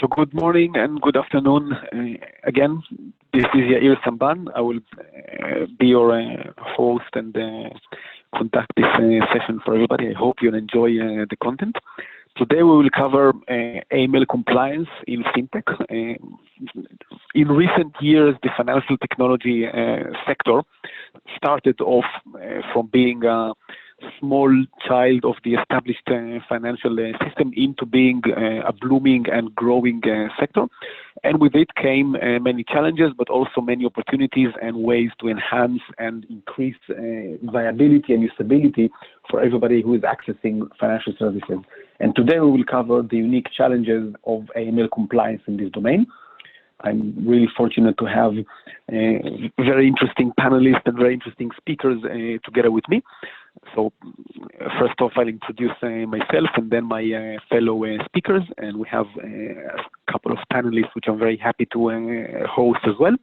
So good morning and good afternoon. Again, this is Yair Samban. I will be your host and conduct this session for everybody. I hope you'll enjoy the content. Today we will cover AML compliance in FinTech. In recent years, the financial technology sector started off from being a small child of the established financial system into being a blooming and growing sector. And with it came many challenges, but also many opportunities and ways to enhance and increase viability and usability for everybody who is accessing financial services. And today we will cover the unique challenges of AML compliance in this domain. I'm really fortunate to have very interesting panelists and very interesting speakers together with me. So first off, I'll introduce myself and then my fellow speakers, and we have a couple of panelists which I'm very happy to host as well.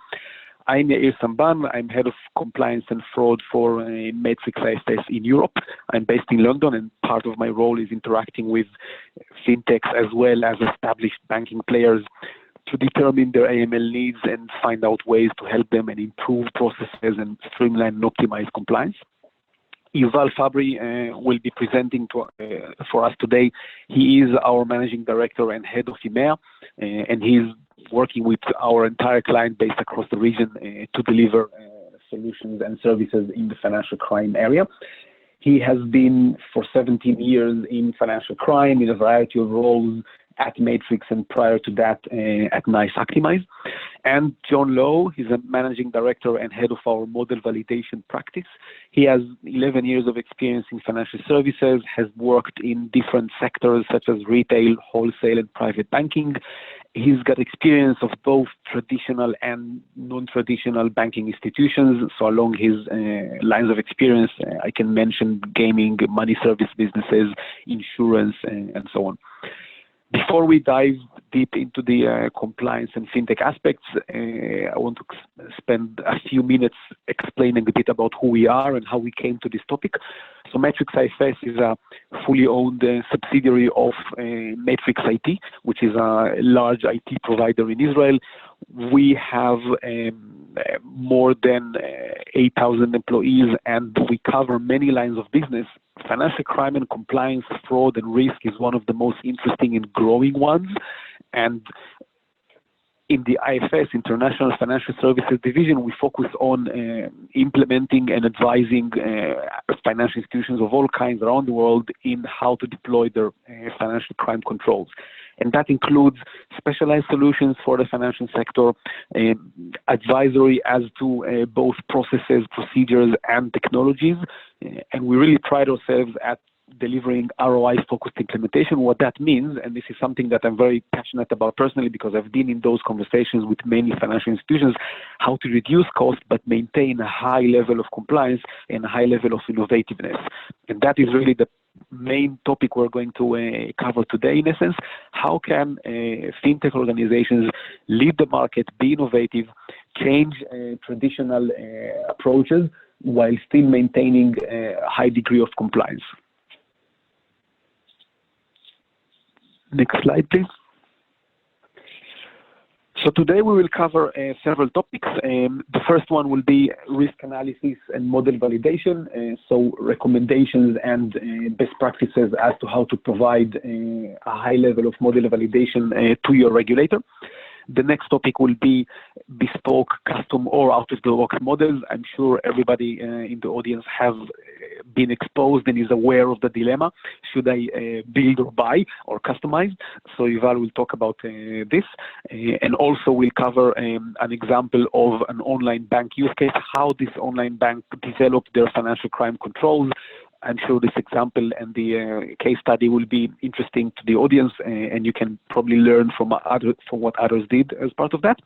I'm Yair Samban. I'm head of compliance and fraud for Matrix IFS in Europe. I'm based in London, and part of my role is interacting with FinTechs as well as established banking players to determine their AML needs and find out ways to help them and improve processes and streamline and optimize compliance. Yuval Fabry will be presenting for us today. He is our managing director and head of EMEA, and he's working with our entire client base across the region to deliver solutions and services in the financial crime area. He has been for 17 years in financial crime in a variety of roles at Matrix and prior to that at NICE Actimize. And John Lowe, he's a managing director and head of our model validation practice. He has 11 years of experience in financial services, has worked in different sectors such as retail, wholesale, and private banking. He's got experience of both traditional and non-traditional banking institutions. So along his lines of experience, I can mention gaming, money service businesses, insurance, and so on. Before we dive deep into the compliance and FinTech aspects, I want to spend a few minutes explaining a bit about who we are and how we came to this topic. So Matrix IFS is a fully owned subsidiary of Matrix IT, which is a large IT provider in Israel. We have more than 8,000 employees, and we cover many lines of business. Financial crime and compliance, fraud and risk is one of the most interesting and growing ones. And in the IFS, International Financial Services Division, we focus on implementing and advising financial institutions of all kinds around the world in how to deploy their financial crime controls. And that includes specialized solutions for the financial sector, advisory as to both processes, procedures, and technologies. And we really pride ourselves at delivering ROI-focused implementation. What that means, and this is something that I'm very passionate about personally because I've been in those conversations with many financial institutions, how to reduce cost but maintain a high level of compliance and a high level of innovativeness. And that is really the main topic we're going to cover today, in essence. How can FinTech organizations lead the market, be innovative, change traditional approaches while still maintaining a high degree of compliance? Next slide, please. So today we will cover several topics. The first one will be risk analysis and model validation, so recommendations and best practices as to how to provide a high level of model validation to your regulator. The next topic will be bespoke, custom, or out-of-the-box models. I'm sure everybody in the audience have been exposed and is aware of the dilemma. Should I build or buy or customize? So Yuval will talk about this. And also we'll cover an example of an online bank use case, how this online bank developed their financial crime controls. I'm sure this example and the case study will be interesting to the audience, and you can probably learn from what others did as part of that.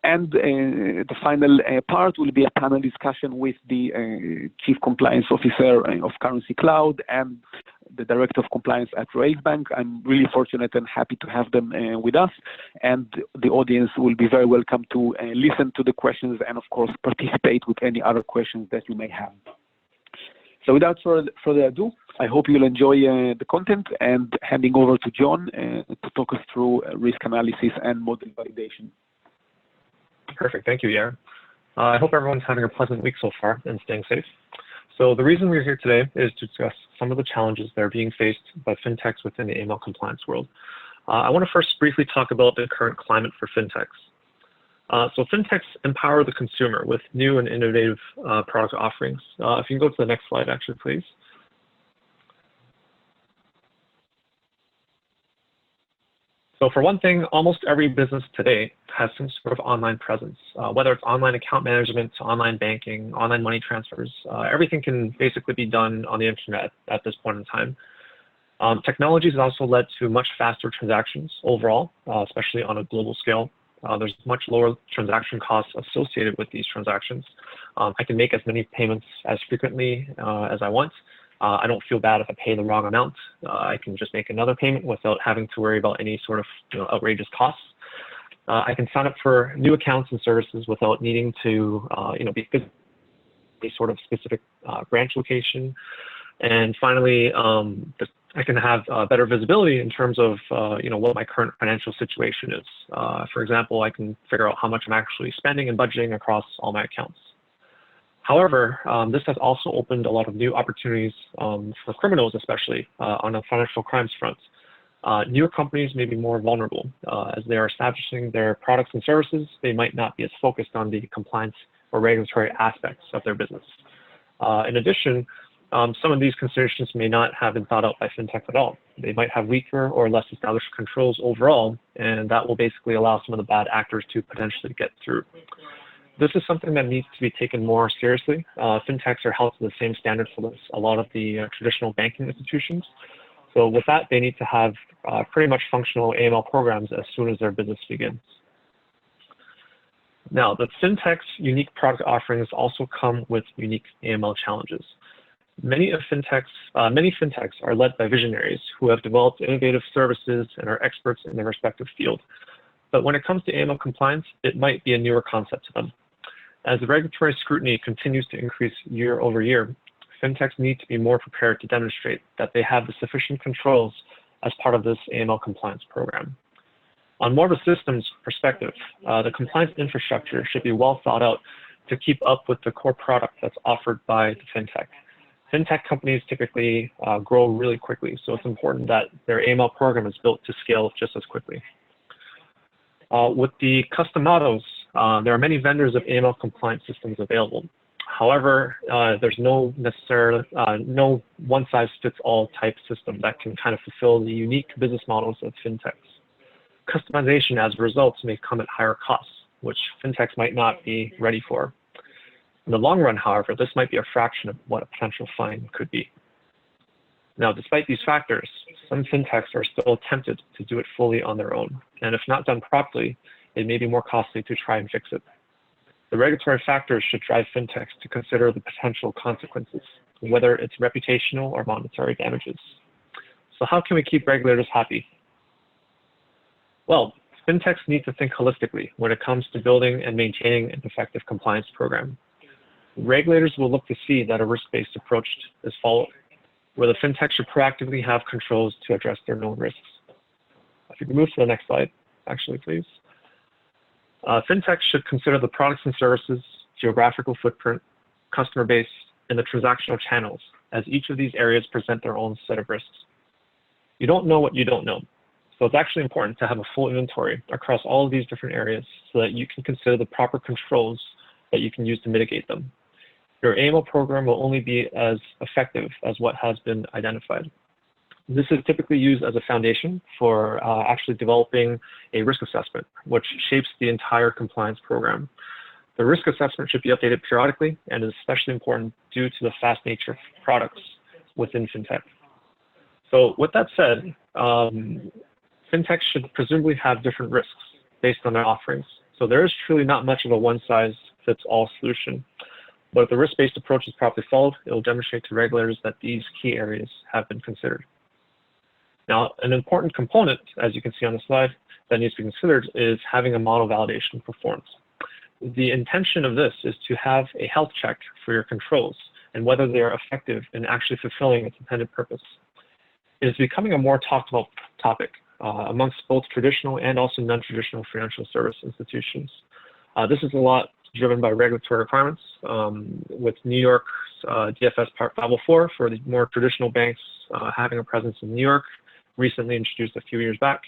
And the final part will be a panel discussion with the Chief Compliance Officer of Currency Cloud and the Director of Compliance at Railsbank. I'm really fortunate and happy to have them with us, and the audience will be very welcome to listen to the questions and, of course, participate with any other questions that you may have. So without further ado, I hope you'll enjoy the content, and handing over to John to talk us through risk analysis and model validation. Perfect. Thank you, Yair. I hope everyone's having a pleasant week so far and staying safe. So the reason we're here today is to discuss some of the challenges that are being faced by fintechs within the AML compliance world. I want to first briefly talk about the current climate for fintechs. So fintechs empower the consumer with new and innovative product offerings. If you can go to the next slide, actually, please. So for one thing, almost every business today has some sort of online presence, whether it's online account management, online banking, online money transfers. Everything can basically be done on the internet at this point in time. Technology has also led to much faster transactions overall, especially on a global scale. There's much lower transaction costs associated with these transactions. I can make as many payments as frequently as I want. I don't feel bad if I pay the wrong amount. I can just make another payment without having to worry about any sort of outrageous costs. I can sign up for new accounts and services without needing to be a sort of specific branch location. And finally, I can have better visibility in terms of what my current financial situation is. For example, I can figure out how much I'm actually spending and budgeting across all my accounts. However, this has also opened a lot of new opportunities for criminals, especially on the financial crimes front. Newer companies may be more vulnerable. As they are establishing their products and services, they might not be as focused on the compliance or regulatory aspects of their business. In addition, some of these considerations may not have been thought out by fintechs at all. They might have weaker or less established controls overall, and that will basically allow some of the bad actors to potentially get through. This is something that needs to be taken more seriously. Fintechs are held to the same standards as a lot of the traditional banking institutions. So with that, they need to have pretty much functional AML programs as soon as their business begins. Now, the fintechs' unique product offerings also come with unique AML challenges. Many fintechs are led by visionaries who have developed innovative services and are experts in their respective field. But when it comes to AML compliance, it might be a newer concept to them. As the regulatory scrutiny continues to increase year over year, fintechs need to be more prepared to demonstrate that they have the sufficient controls as part of this AML compliance program. On more of a systems perspective, the compliance infrastructure should be well thought out to keep up with the core product that's offered by the fintech. Fintech companies typically grow really quickly, so it's important that their AML program is built to scale just as quickly. With the custom models, there are many vendors of AML compliance systems available. However, there's no one-size-fits-all type system that can kind of fulfill the unique business models of fintechs. Customization as a result may come at higher costs, which fintechs might not be ready for. In the long run, however, this might be a fraction of what a potential fine could be. Now, despite these factors, some fintechs are still tempted to do it fully on their own, and if not done properly, it may be more costly to try and fix it. The regulatory factors should drive fintechs to consider the potential consequences, whether it's reputational or monetary damages. So how can we keep regulators happy? Well, fintechs need to think holistically when it comes to building and maintaining an effective compliance program. Regulators will look to see that a risk-based approach is followed, where the fintech should proactively have controls to address their known risks. If you can move to the next slide, actually, please. Fintechs should consider the products and services, geographical footprint, customer base, and the transactional channels, as each of these areas present their own set of risks. You don't know what you don't know. So it's actually important to have a full inventory across all of these different areas so that you can consider the proper controls that you can use to mitigate them. Your AML program will only be as effective as what has been identified. This is typically used as a foundation for actually developing a risk assessment, which shapes the entire compliance program. The risk assessment should be updated periodically and is especially important due to the fast nature of products within fintech. So with that said, fintechs should presumably have different risks based on their offerings. So there is truly not much of a one-size-fits-all solution. But if the risk-based approach is properly followed, it will demonstrate to regulators that these key areas have been considered. Now, an important component, as you can see on the slide, that needs to be considered is having a model validation performed. The intention of this is to have a health check for your controls and whether they are effective in actually fulfilling its intended purpose. It is becoming a more talked about topic amongst both traditional and also non-traditional financial service institutions. This is a lot driven by regulatory requirements, with New York's DFS Part 504 for the more traditional banks having a presence in New York, recently introduced a few years back.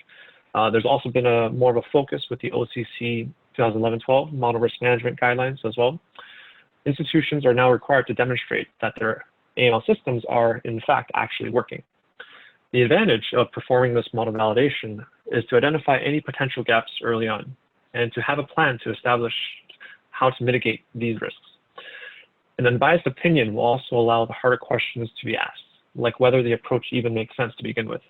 There's also been more of a focus with the OCC 2011-12 Model Risk Management Guidelines as well. Institutions are now required to demonstrate that their AML systems are, in fact, actually working. The advantage of performing this model validation is to identify any potential gaps early on and to have a plan to establish how to mitigate these risks. An unbiased opinion will also allow the harder questions to be asked, like whether the approach even makes sense to begin with.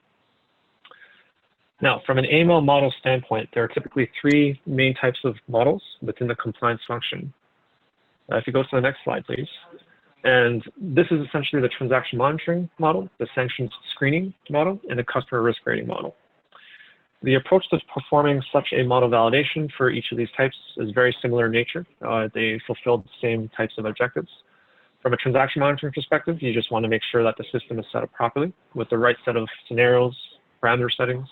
Now, from an AML model standpoint, there are typically three main types of models within the compliance function. If you go to the next slide, please. And this is essentially the transaction monitoring model, the sanctions screening model, and the customer risk rating model. The approach to performing such a model validation for each of these types is very similar in nature. They fulfill the same types of objectives. From a transaction monitoring perspective, you just want to make sure that the system is set up properly with the right set of scenarios, parameter settings.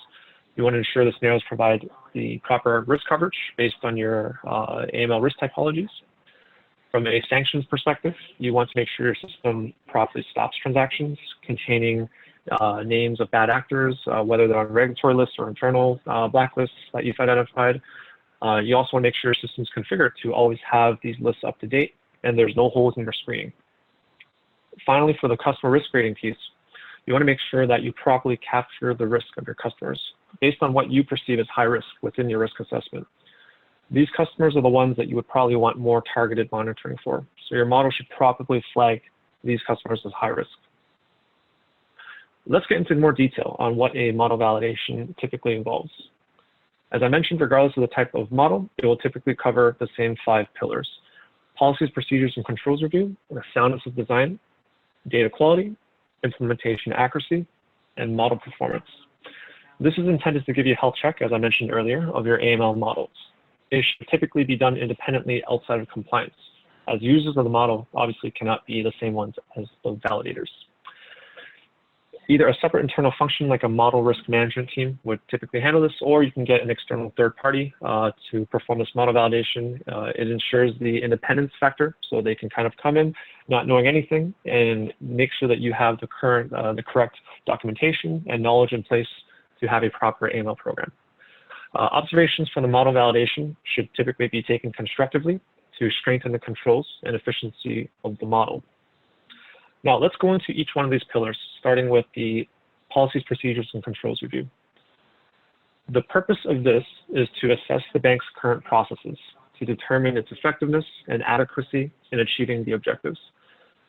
You want to ensure the scenarios provide the proper risk coverage based on your AML risk typologies. From a sanctions perspective, you want to make sure your system properly stops transactions containing names of bad actors, whether they're on regulatory lists or internal blacklists that you've identified. You also want to make sure your system is configured to always have these lists up to date and there's no holes in your screening. Finally, for the customer risk rating piece, you want to make sure that you properly capture the risk of your customers based on what you perceive as high risk within your risk assessment. These customers are the ones that you would probably want more targeted monitoring for. So your model should properly flag these customers as high risk. Let's get into more detail on what a model validation typically involves. As I mentioned, regardless of the type of model, it will typically cover the same 5 pillars: policies, procedures, and controls review, the soundness of design, data quality, implementation accuracy, and model performance. This is intended to give you a health check, as I mentioned earlier, of your AML models. It should typically be done independently outside of compliance, as users of the model obviously cannot be the same ones as the validators. Either a separate internal function like a model risk management team would typically handle this, or you can get an external third party to perform this model validation. It ensures the independence factor, so they can kind of come in not knowing anything and make sure that you have the correct documentation and knowledge in place to have a proper AML program. Observations from the model validation should typically be taken constructively to strengthen the controls and efficiency of the model. Now, let's go into each one of these pillars, starting with the policies, procedures, and controls review. The purpose of this is to assess the bank's current processes to determine its effectiveness and adequacy in achieving the objectives.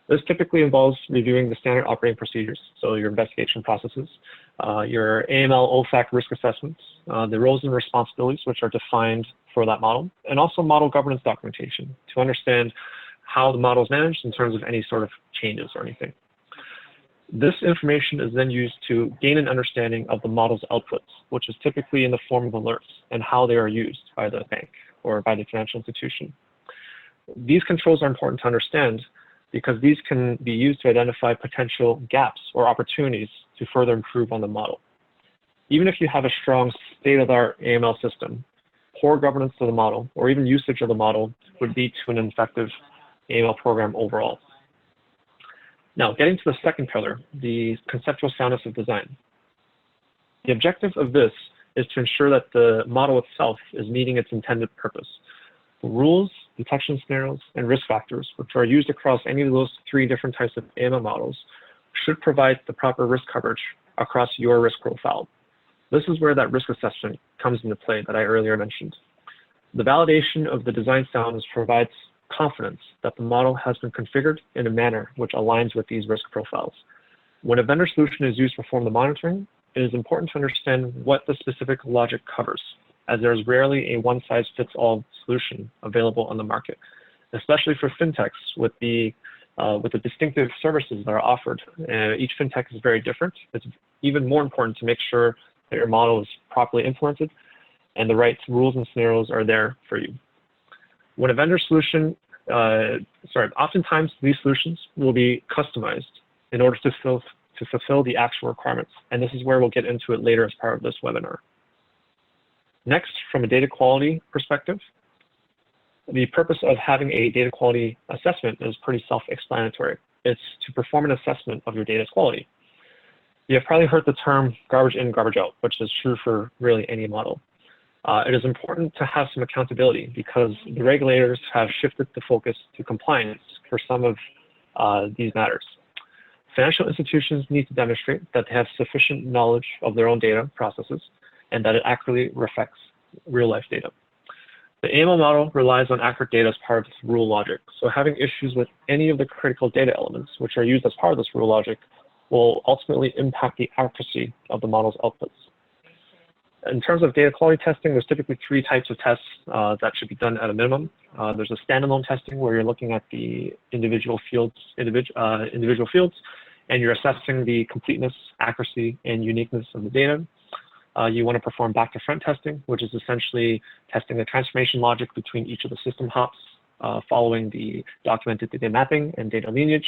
This typically involves reviewing the standard operating procedures, so your investigation processes, your AML OFAC risk assessments, the roles and responsibilities which are defined for that model, and also model governance documentation to understand how the model is managed in terms of any sort of changes or anything. This information is then used to gain an understanding of the model's outputs, which is typically in the form of alerts and how they are used by the bank or by the financial institution. These controls are important to understand because these can be used to identify potential gaps or opportunities to further improve on the model. Even if you have a strong state-of-the-art AML system, poor governance of the model or even usage of the model would lead to an ineffective AML program overall. Now, getting to the second pillar, the conceptual soundness of design. The objective of this is to ensure that the model itself is meeting its intended purpose. The rules, detection scenarios, and risk factors, which are used across any of those 3 different types of AML models, should provide the proper risk coverage across your risk profile. This is where that risk assessment comes into play that I earlier mentioned. The validation of the design soundness provides confidence that the model has been configured in a manner which aligns with these risk profiles. When a vendor solution is used to perform the monitoring, it is important to understand what the specific logic covers, as there is rarely a one-size-fits-all solution available on the market, especially for FinTechs with the distinctive services that are offered. Each FinTech is very different. It's even more important to make sure that your model is properly implemented and the right rules and scenarios are there for you. When a vendor solution oftentimes these solutions will be customized in order to fulfill the actual requirements. And this is where we'll get into it later as part of this webinar. Next, from a data quality perspective, the purpose of having a data quality assessment is pretty self-explanatory. It's to perform an assessment of your data's quality. You have probably heard the term garbage in, garbage out, which is true for really any model. It is important to have some accountability because the regulators have shifted the focus to compliance for some of these matters. Financial institutions need to demonstrate that they have sufficient knowledge of their own data processes and that it accurately reflects real-life data. The AML model relies on accurate data as part of this rule logic. So having issues with any of the critical data elements, which are used as part of this rule logic, will ultimately impact the accuracy of the model's outputs. In terms of data quality testing, there's typically 3 types of tests that should be done at a minimum. There's a standalone testing where you're looking at the individual fields, and you're assessing the completeness, accuracy, and uniqueness of the data. You want to perform back-to-front testing, which is essentially testing the transformation logic between each of the system hops, following the documented data mapping and data lineage,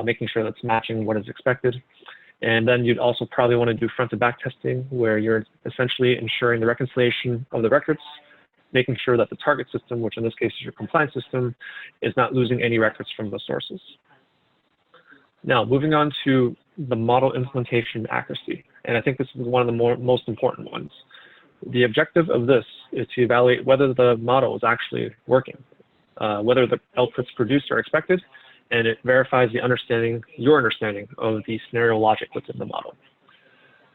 making sure that's matching what is expected. And then you'd also probably want to do front-to-back testing, where you're essentially ensuring the reconciliation of the records, making sure that the target system, which in this case is your compliance system, is not losing any records from the sources. Now, moving on to the model implementation accuracy, and I think this is one of the most important ones. The objective of this is to evaluate whether the model is actually working, whether the outputs produced are expected, and it verifies your understanding of the scenario logic within the model.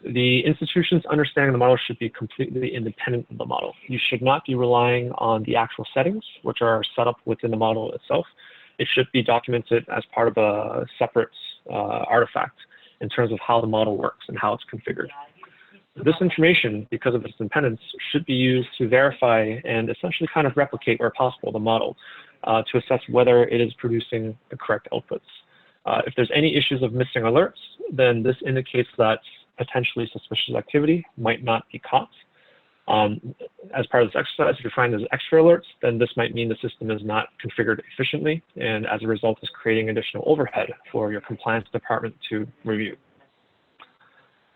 The institution's understanding of the model should be completely independent of the model. You should not be relying on the actual settings, which are set up within the model itself. It should be documented as part of a separate artifact in terms of how the model works and how it's configured. This information, because of its independence, should be used to verify and essentially kind of replicate where possible the model to assess whether it is producing the correct outputs. If there's any issues of missing alerts, then this indicates that potentially suspicious activity might not be caught. As part of this exercise, if you find there's extra alerts, then this might mean the system is not configured efficiently, and as a result is creating additional overhead for your compliance department to review.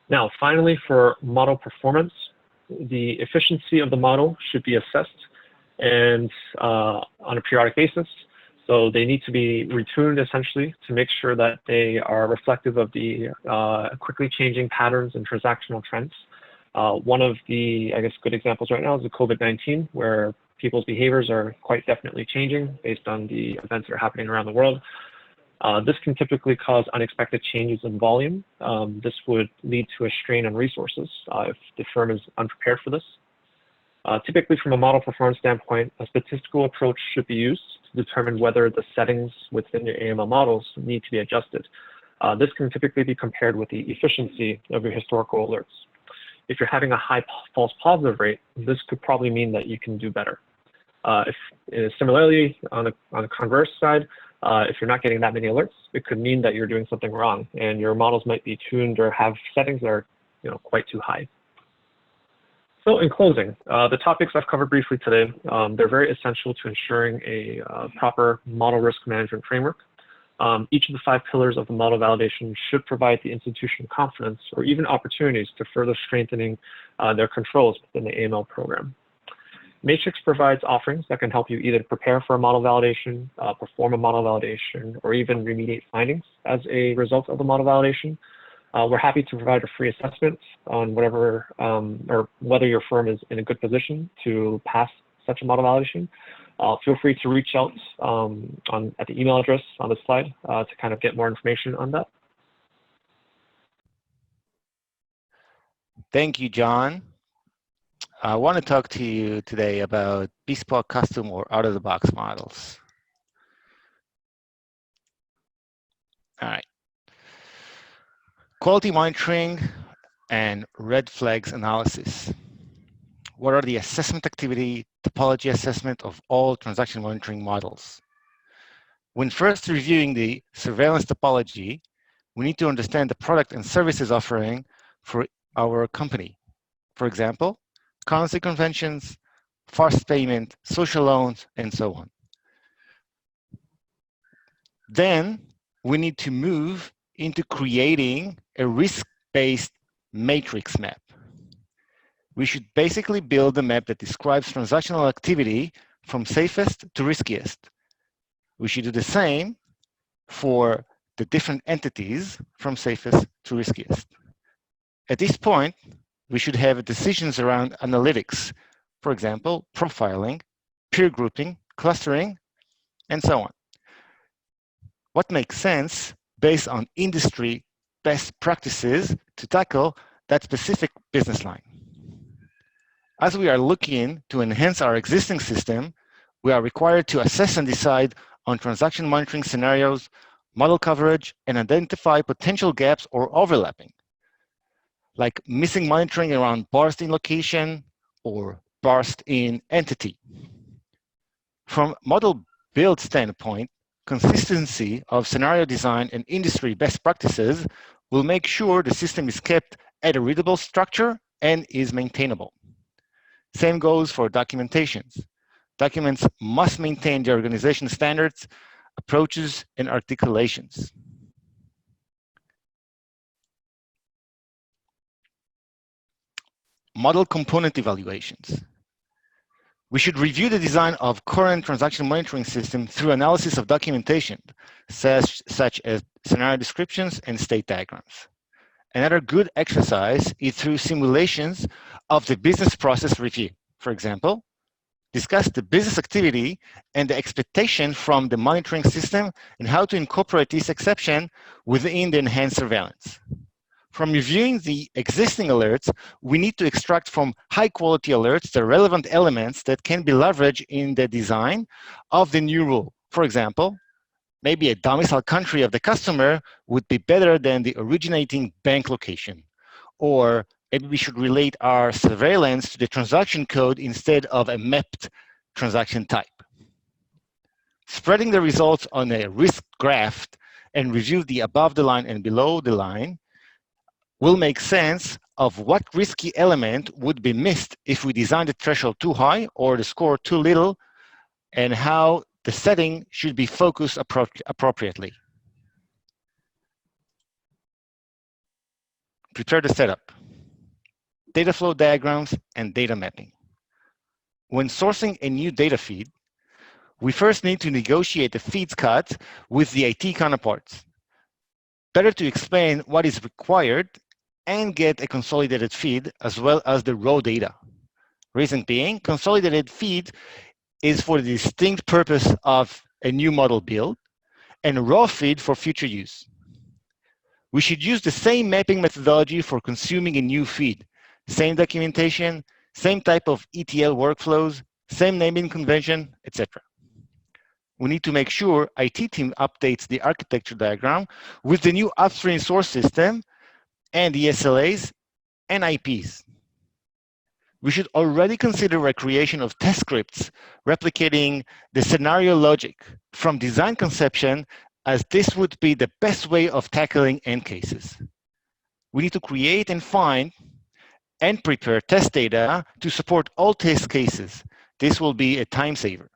Now, finally, for model performance, the efficiency of the model should be assessed and on a periodic basis. So they need to be retuned essentially to make sure that they are reflective of the quickly changing patterns and transactional trends. One of the, I guess, good examples right now is the COVID-19, where people's behaviors are quite definitely changing based on the events that are happening around the world. This can typically cause unexpected changes in volume. This would lead to a strain on resources if the firm is unprepared for this. Typically, from a model performance standpoint, a statistical approach should be used to determine whether the settings within your AML models need to be adjusted. This can typically be compared with the efficiency of your historical alerts. If you're having a high false positive rate, this could probably mean that you can do better. Similarly, on the converse side, if you're not getting that many alerts, it could mean that you're doing something wrong, and your models might be tuned or have settings that are, quite too high. So in closing, the topics I've covered briefly today, they're very essential to ensuring a proper model risk management framework. Each of the 5 pillars of the model validation should provide the institution confidence or even opportunities to further strengthening their controls within the AML program. Matrix provides offerings that can help you either prepare for a model validation, perform a model validation, or even remediate findings as a result of the model validation. We're happy to provide a free assessment on whatever or whether your firm is in a good position to pass such a model validation. Feel free to reach out at the email address on the slide to kind of get more information on that. Thank you, John. I want to talk to you today about bespoke, custom, or out-of-the-box models. All right. Quality monitoring and red flags analysis. What are the assessment activity, topology assessment of all transaction monitoring models? When first reviewing the surveillance topology, we need to understand the product and services offering for our company. For example, currency conventions, fast payment, social loans, and so on. Then we need to move into creating a risk-based matrix map. We should basically build a map that describes transactional activity from safest to riskiest. We should do the same for the different entities from safest to riskiest. At this point, we should have decisions around analytics, for example, profiling, peer grouping, clustering, and so on. What makes sense based on industry best practices to tackle that specific business line. As we are looking to enhance our existing system, we are required to assess and decide on transaction monitoring scenarios, model coverage, and identify potential gaps or overlapping, like missing monitoring around burst in location or burst in entity. From model build standpoint, consistency of scenario design and industry best practices will make sure the system is kept at a readable structure and is maintainable. Same goes for documentations. Documents must maintain the organization standards, approaches, and articulations. Model component evaluations. We should review the design of current transaction monitoring system through analysis of documentation, such as scenario descriptions and state diagrams. Another good exercise is through simulations of the business process review. For example, discuss the business activity and the expectation from the monitoring system and how to incorporate this exception within the enhanced surveillance. From reviewing the existing alerts, we need to extract from high-quality alerts the relevant elements that can be leveraged in the design of the new rule. For example, maybe a domicile country of the customer would be better than the originating bank location. Or maybe we should relate our surveillance to the transaction code instead of a mapped transaction type. Spreading the results on a risk graph and review the above the line and below the line will make sense of what risky element would be missed if we design the threshold too high or the score too little, and how the setting should be focused appropriately. Prepare the setup. Data flow diagrams and data mapping. When sourcing a new data feed, we first need to negotiate the feeds cut with the IT counterparts. Better to explain what is required and get a consolidated feed as well as the raw data. Reason being, consolidated feed is for the distinct purpose of a new model build and raw feed for future use. We should use the same mapping methodology for consuming a new feed, same documentation, same type of ETL workflows, same naming convention, etc. We need to make sure IT team updates the architecture diagram with the new upstream source system and the SLAs and IPs. We should already consider a creation of test scripts replicating the scenario logic from design conception, as this would be the best way of tackling end cases. We need to create and find and prepare test data to support all test cases. This will be a time saver.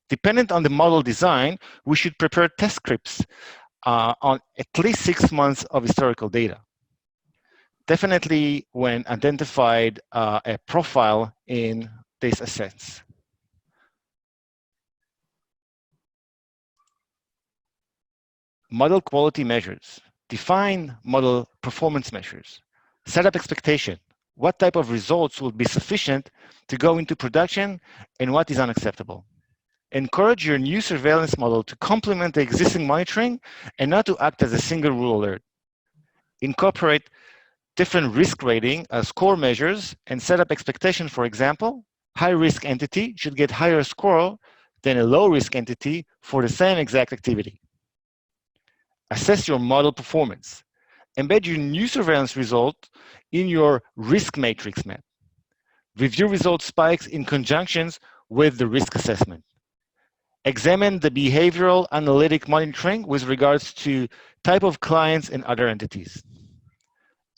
Dependent on the model design, we should prepare test scripts on at least 6 months of historical data. Definitely when identified a profile in this sense. Model quality measures. Define model performance measures. Set up expectation. What type of results will be sufficient to go into production and what is unacceptable. Encourage your new surveillance model to complement the existing monitoring and not to act as a single rule alert. Incorporate different risk rating as core measures and set up expectation. For example, high-risk entity should get higher score than a low-risk entity for the same exact activity. Assess your model performance. Embed your new surveillance result in your risk matrix map. Review result spikes in conjunction with the risk assessment. Examine the behavioral analytic monitoring with regards to type of clients and other entities.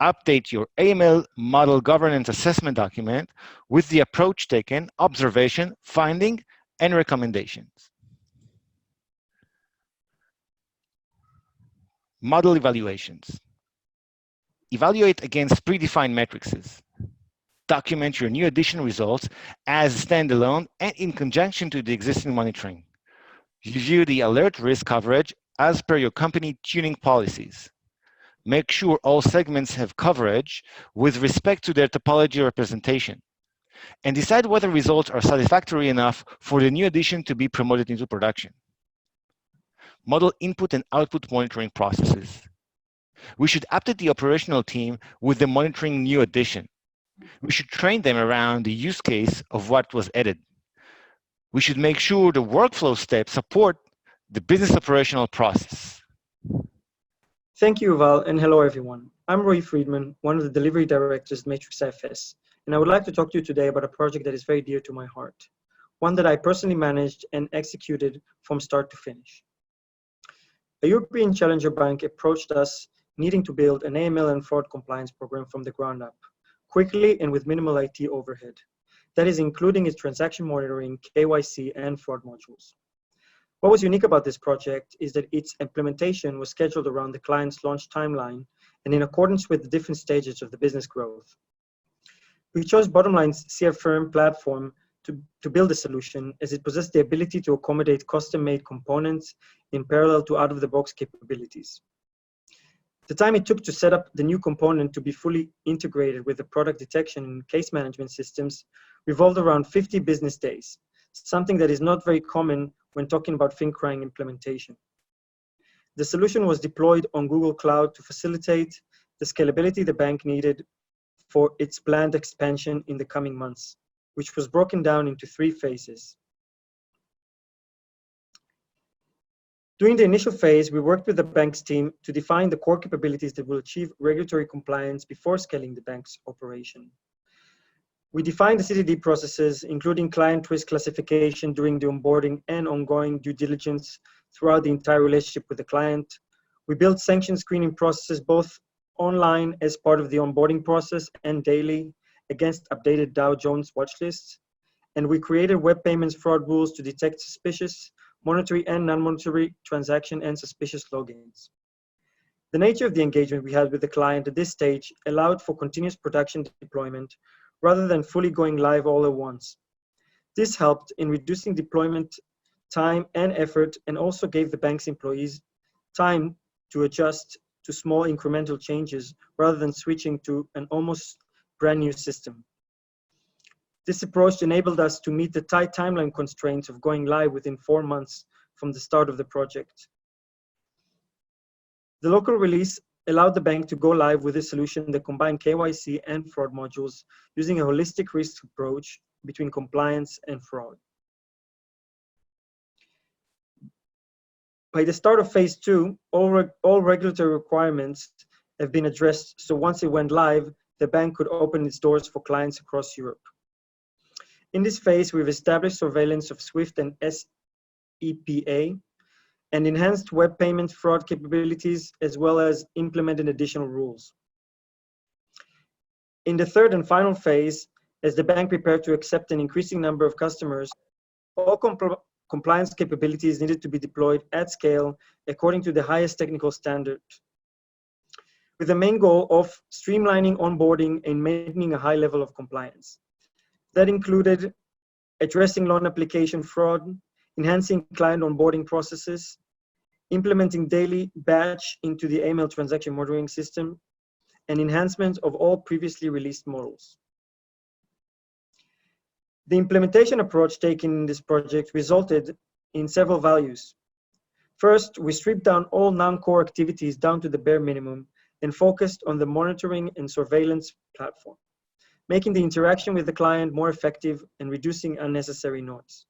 Update your AML model governance assessment document with the approach taken, observation, finding, and recommendations. Model evaluations. Evaluate against predefined matrices. Document your new addition results as standalone and in conjunction to the existing monitoring. Review the alert risk coverage as per your company tuning policies. Make sure all segments have coverage with respect to their topology representation. And decide whether results are satisfactory enough for the new addition to be promoted into production. Model input and output monitoring processes. We should update the operational team with the monitoring new addition. We should train them around the use case of what was added. We should make sure the workflow steps support the business operational process. Thank you, Yuval, and hello, everyone. I'm Roy Friedman, one of the delivery directors at Matrix IFS, and I would like to talk to you today about a project that is very dear to my heart, one that I personally managed and executed from start to finish. A European challenger bank approached us needing to build an AML and fraud compliance program from the ground up, quickly and with minimal IT overhead. That is including its transaction monitoring, KYC, and fraud modules. What was unique about this project is that its implementation was scheduled around the client's launch timeline and in accordance with the different stages of the business growth. We chose Bottomline's CFirm platform to build a solution as it possessed the ability to accommodate custom-made components in parallel to out-of-the-box capabilities. The time it took to set up the new component to be fully integrated with the product detection and case management systems revolved around 50 business days, something that is not very common when talking about FinCrime implementation. The solution was deployed on Google Cloud to facilitate the scalability the bank needed for its planned expansion in the coming months, which was broken down into 3 phases. During the initial phase, we worked with the bank's team to define the core capabilities that will achieve regulatory compliance before scaling the bank's operation. We defined the CDD processes, including client risk classification during the onboarding and ongoing due diligence throughout the entire relationship with the client. We built sanction screening processes both online as part of the onboarding process and daily against updated Dow Jones watch lists. And we created web payments fraud rules to detect suspicious monetary and non-monetary transaction and suspicious logins. The nature of the engagement we had with the client at this stage allowed for continuous production deployment rather than fully going live all at once. This helped in reducing deployment time and effort and also gave the bank's employees time to adjust to small incremental changes rather than switching to an almost brand new system. This approach enabled us to meet the tight timeline constraints of going live within 4 months from the start of the project. The local release allowed the bank to go live with a solution that combined KYC and fraud modules using a holistic risk approach between compliance and fraud. By the start of phase 2, all regulatory requirements have been addressed, so once it went live, the bank could open its doors for clients across Europe. In this phase, we've established surveillance of SWIFT and SEPA and enhanced web payment fraud capabilities, as well as implemented additional rules. In the third and final phase, as the bank prepared to accept an increasing number of customers, all compliance capabilities needed to be deployed at scale according to the highest technical standard, with the main goal of streamlining onboarding and maintaining a high level of compliance. That included addressing loan application fraud, enhancing client onboarding processes, implementing daily batch into the AML transaction monitoring system, and enhancement of all previously released models. The implementation approach taken in this project resulted in several values. First, we stripped down all non-core activities down to the bare minimum and focused on the monitoring and surveillance platform, making the interaction with the client more effective and reducing unnecessary noise.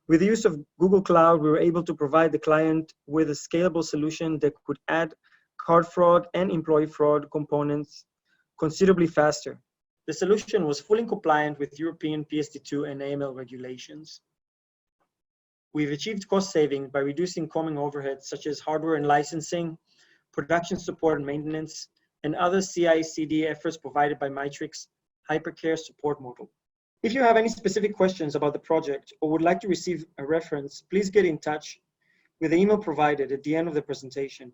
With the use of Google Cloud, we were able to provide the client with a scalable solution that could add card fraud and employee fraud components considerably faster. The solution was fully compliant with European PSD2 and AML regulations. We've achieved cost saving by reducing common overheads such as hardware and licensing, production support and maintenance, and other CI/CD efforts provided by Matrix Hypercare support model. If you have any specific questions about the project or would like to receive a reference, please get in touch with the email provided at the end of the presentation.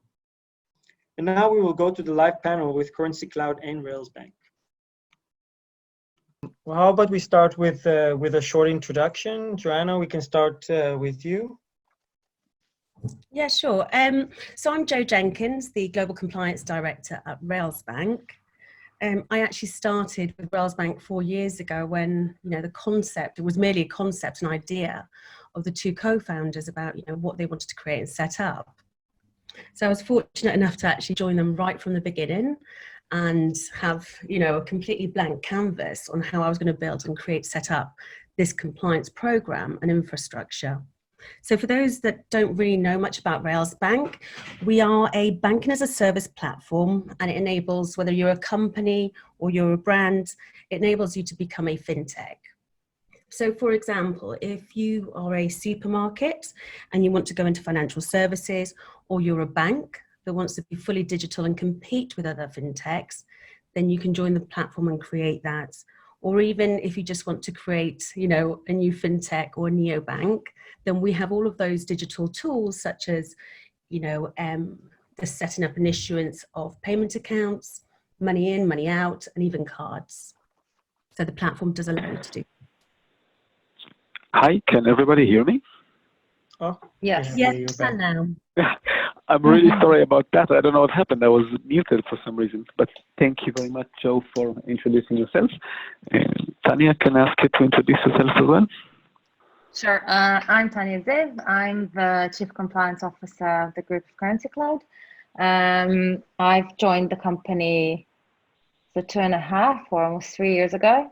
And now we will go to the live panel with Currency Cloud and Rails Bank. Well, how about we start with a short introduction? Joanna, we can start with you. Yeah, sure. So I'm Jo Jenkins, the Global Compliance Director at Rails Bank. I actually started with Rails Bank 4 years ago when, the concept, it was merely a concept, an idea of the two co-founders about, what they wanted to create and set up. So I was fortunate enough to actually join them right from the beginning and have, a completely blank canvas on how I was going to build and set up this compliance program and infrastructure. So for those that don't really know much about Rails Bank, we are a banking as a service platform, and it enables, whether you're a company or you're a brand, it enables you to become a fintech. So for example, if you are a supermarket and you want to go into financial services, or you're a bank that wants to be fully digital and compete with other fintechs, then you can join the platform and create that. Or even if you just want to create, a new fintech or a neobank, then we have all of those digital tools such as, the setting up and issuance of payment accounts, money in, money out, and even cards. So the platform does allow you to do. Hi, can everybody hear me? Oh, Yes, and now. I'm really sorry about that. I don't know what happened. I was muted for some reason. But thank you very much, Joe, for introducing yourself. Tanya, can I ask you to introduce yourself as well? Sure. I'm Tanya Ziv. I'm the Chief Compliance Officer of the group of Currency Cloud. I've joined the company 2.5 or almost 3 years ago,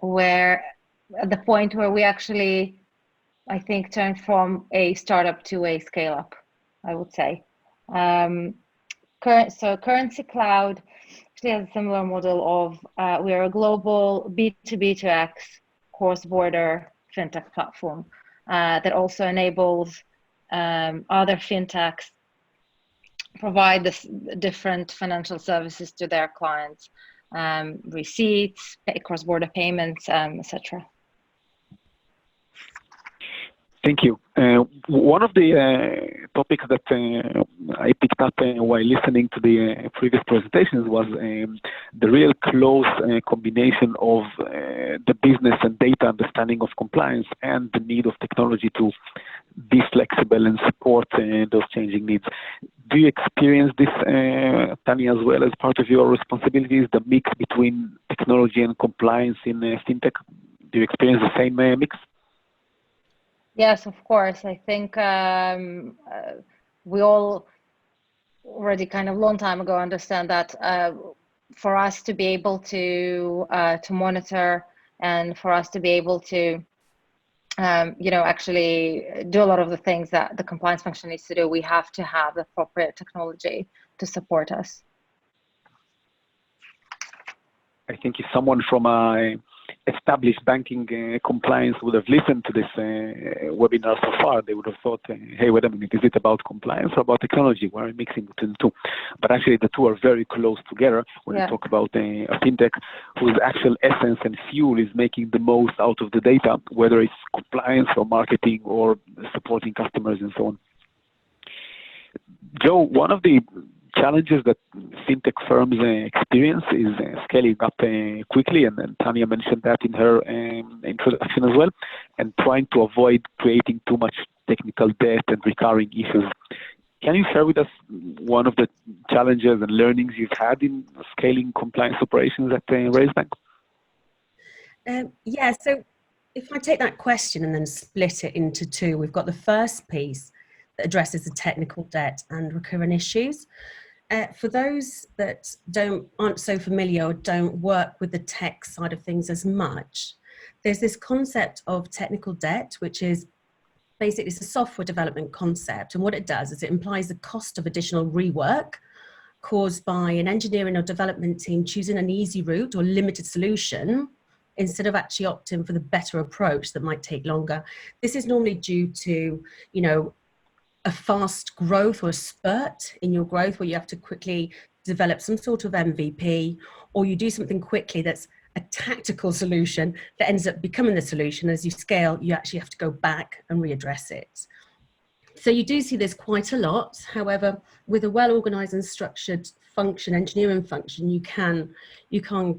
where at the point where we actually, I think, turned from a startup to a scale-up, I would say. So Currency Cloud actually has a similar model of we are a global B2B2X cross-border fintech platform that also enables other fintechs provide this different financial services to their clients, receipts, cross-border payments, etc. Thank you. One of the topics that I picked up while listening to the previous presentations was the real close combination of the business and data understanding of compliance and the need of technology to be flexible and support those changing needs. Do you experience this, Tanya, as well as part of your responsibilities, the mix between technology and compliance in fintech? Do you experience the same mix? Yes, of course. I think we all already kind of long time ago understand that for us to be able to monitor and for us to be able to actually do a lot of the things that the compliance function needs to do, we have to have the appropriate technology to support us. I think if someone from a established banking compliance would have listened to this webinar so far, they would have thought, hey, wait a minute, is it about compliance or about technology? Why are we mixing between the two? But actually, the two are very close together when you talk about a fintech whose actual essence and fuel is making the most out of the data, whether it's compliance or marketing or supporting customers and so on. Joe, one of the challenges that fintech firms experience is scaling up quickly, and Tanya mentioned that in her introduction as well, and trying to avoid creating too much technical debt and recurring issues. Can you share with us one of the challenges and learnings you've had in scaling compliance operations at Rails Bank? Yeah, so if I take that question and then split it into two, we've got the first piece that addresses the technical debt and recurring issues. For those that aren't so familiar or don't work with the tech side of things as much, there's this concept of technical debt, which is basically it's a software development concept. And what it does is it implies the cost of additional rework caused by an engineering or development team choosing an easy route or limited solution instead of actually opting for the better approach that might take longer. This is normally due to, a fast growth or a spurt in your growth where you have to quickly develop some sort of MVP, or you do something quickly that's a tactical solution that ends up becoming the solution. As you scale, you actually have to go back and readdress it. So you do see this quite a lot. However, with a well-organized and structured function, engineering function, you can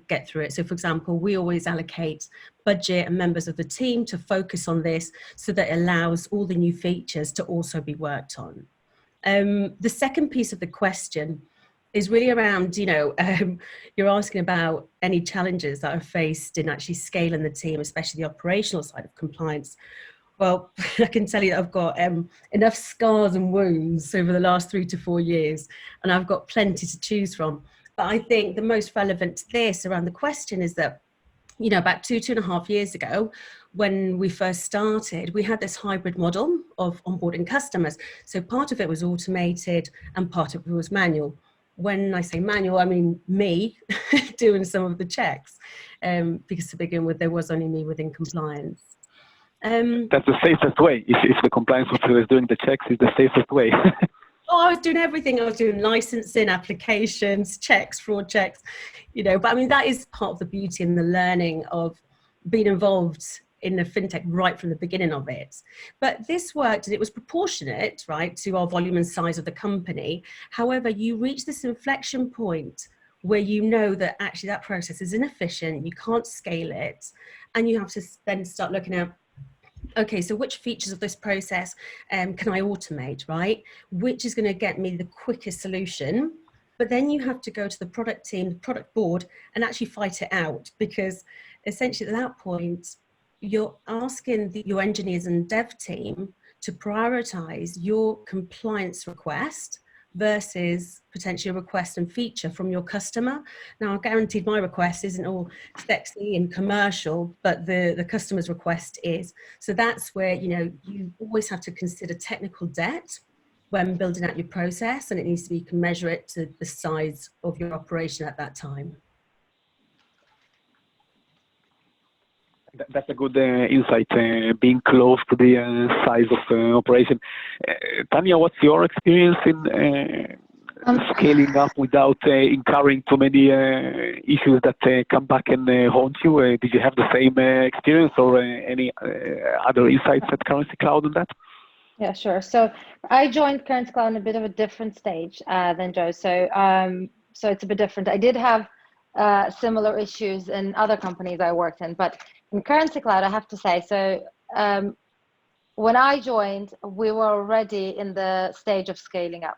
get through it. So for example, we always allocate budget and members of the team to focus on this so that it allows all the new features to also be worked on. The second piece of the question is really around, you're asking about any challenges that are faced in actually scaling the team, especially the operational side of compliance. Well, I can tell you that I've got enough scars and wounds over the last 3 to 4 years, and I've got plenty to choose from. But I think the most relevant to this around the question is that, about 2.5 years ago, when we first started, we had this hybrid model of onboarding customers. So part of it was automated and part of it was manual. When I say manual, I mean me doing some of the checks, because to begin with, there was only me within compliance. That's the safest way. If the compliance officer is doing the checks, it's the safest way. Oh, I was doing everything. I was doing licensing, applications, checks, fraud checks, but I mean, that is part of the beauty and the learning of being involved in the fintech right from the beginning of it. But this worked and it was proportionate, right, to our volume and size of the company. However, you reach this inflection point where you know that actually that process is inefficient, you can't scale it, and you have to then start looking at, okay, so which features of this process can I automate, right? Which is going to get me the quickest solution? But then you have to go to the product team, the product board, and actually fight it out, because essentially at that point, you're asking your engineers and dev team to prioritize your compliance request versus potentially a request and feature from your customer. Now, I'm guaranteed my request isn't all sexy and commercial, but the customer's request is. So that's where, you always have to consider technical debt when building out your process, and it needs to be, you can measure it to the size of your operation at that time. That's a good insight, being close to the size of operation. Tanya, what's your experience in scaling up without incurring too many issues that come back and haunt you? Did you have the same experience or any other insights at Currency Cloud on that? Yeah, sure. So I joined Currency Cloud in a bit of a different stage than Joe. So it's a bit different. I did have similar issues in other companies I worked in, but in Currency Cloud, I have to say, so when I joined, we were already in the stage of scaling up.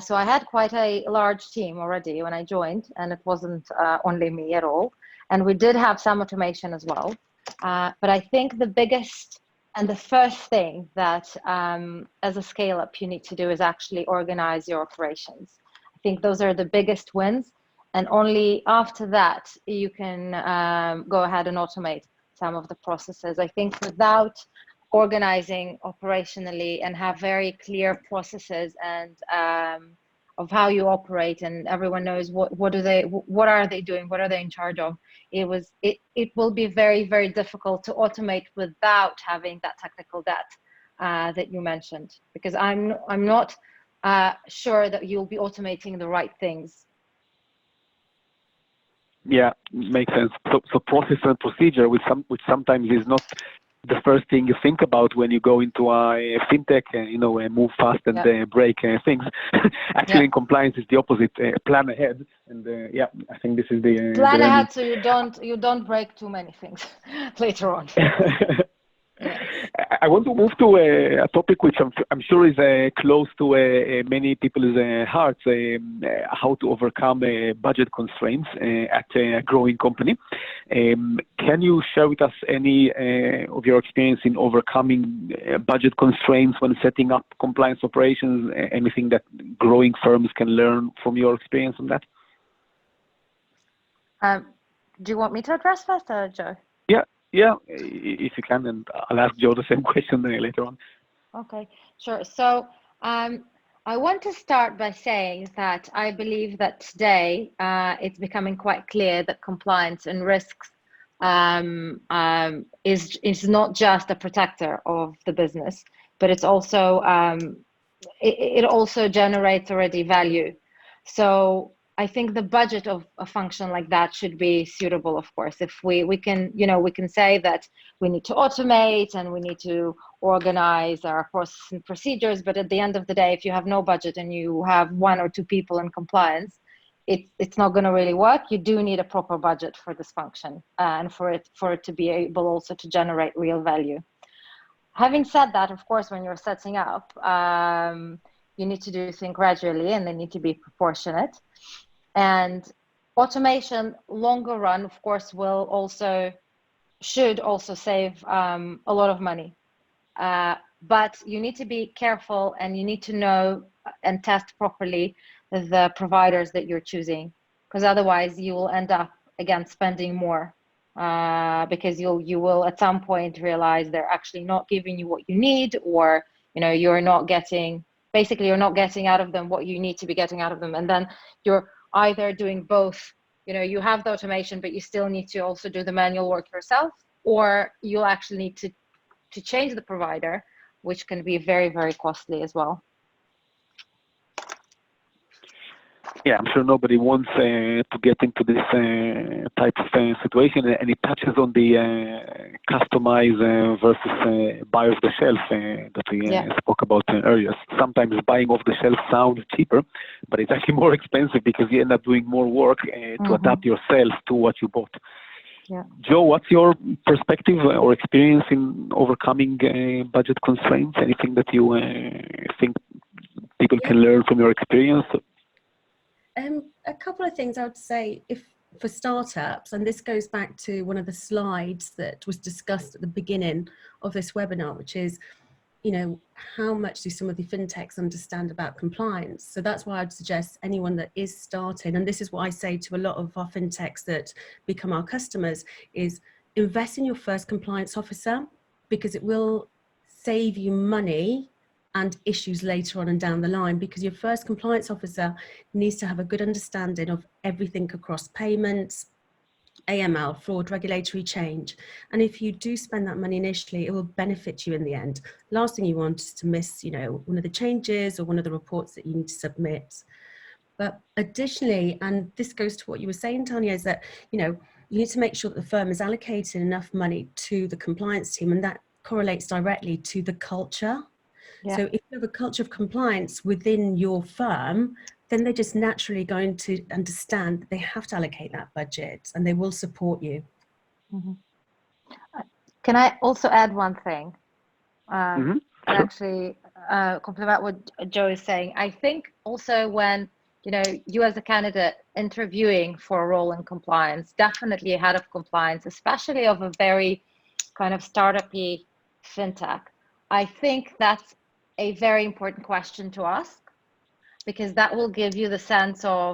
So I had quite a large team already when I joined, and it wasn't only me at all. And we did have some automation as well. But I think the biggest and the first thing that as a scale up you need to do is actually organize your operations. I think those are the biggest wins. And only after that, you can go ahead and automate some of the processes. I think without organizing operationally and have very clear processes and of how you operate, and everyone knows what are they doing, what are they in charge of, it will be very, very difficult to automate without having that technical debt that you mentioned, because I'm not sure that you'll be automating the right things. Yeah, makes sense. So process and procedure, which sometimes is not the first thing you think about when you go into a fintech, move fast and break things. Actually, in compliance, is the opposite. Plan ahead, and I think this is the plan ahead, so you don't break too many things later on. I want to move to a topic which I'm sure is close to many people's hearts, how to overcome budget constraints at a growing company. Can you share with us any of your experience in overcoming budget constraints when setting up compliance operations, anything that growing firms can learn from your experience on that? Do you want me to address first, or Joe? Yeah, if you can, and I'll ask Joe the same question later on. Okay, sure. So I want to start by saying that I believe that today it's becoming quite clear that compliance and risks is not just a protector of the business, but it's also it also generates already value. So I think the budget of a function like that should be suitable, of course. If we can, we can say that we need to automate and we need to organize our process and procedures, but at the end of the day, if you have no budget and you have 1 or 2 people in compliance, it's not going to really work. You do need a proper budget for this function and for it to be able also to generate real value. Having said that, of course, when you're setting up, you need to do things gradually and they need to be proportionate. And automation, longer run, of course, should also save a lot of money. But you need to be careful and you need to know and test properly the providers that you're choosing, because otherwise you will end up, again, spending more because you will at some point realize they're actually not giving you what you need, or you're not getting out of them what you need to be getting out of them. And then you're either doing both, you have the automation, but you still need to also do the manual work yourself, or you'll actually need to change the provider, which can be very, very costly as well. Yeah, I'm sure nobody wants to get into this type of situation, and it touches on the customize versus buy off the shelf that we spoke about earlier. Sometimes buying off the shelf sounds cheaper, but it's actually more expensive because you end up doing more work to adapt yourself to what you bought. Yeah. Joe, what's your perspective or experience in overcoming budget constraints? Anything that you think people can learn from your experience? A couple of things I would say for startups, and this goes back to one of the slides that was discussed at the beginning of this webinar, which is, how much do some of the fintechs understand about compliance? So that's why I'd suggest anyone that is starting, and this is what I say to a lot of our fintechs that become our customers, is invest in your first compliance officer, because it will save you money and issues later on and down the line, because your first compliance officer needs to have a good understanding of everything across payments, AML, fraud, regulatory change. And if you do spend that money initially, it will benefit you in the end. Last thing you want is to miss, one of the changes or one of the reports that you need to submit. But additionally, and this goes to what you were saying, Tanya, is that, you need to make sure that the firm is allocating enough money to the compliance team, and that correlates directly to the culture. Yeah. So if you have a culture of compliance within your firm, then they're just naturally going to understand that they have to allocate that budget, and they will support you. Mm-hmm. Can I also add one thing? And actually complement what Joe is saying. I think also when, you as a candidate interviewing for a role in compliance, definitely a head of compliance, especially of a very kind of startup-y fintech, I think that's a very important question to ask, because that will give you the sense of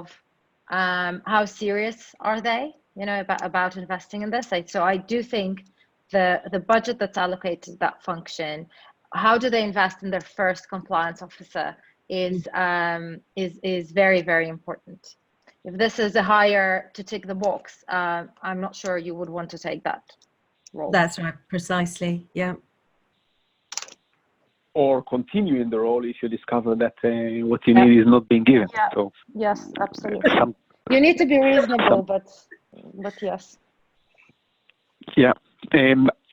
how serious are they, about investing in this. So I do think the budget that's allocated to that function, how do they invest in their first compliance officer is very, very important. If this is a hire to tick the box, I'm not sure you would want to take that role. That's right, precisely, yeah. Or continue in the role if you discover that what you need is not being given. Yeah. So, yes, absolutely. You need to be reasonable, but yes. Yeah.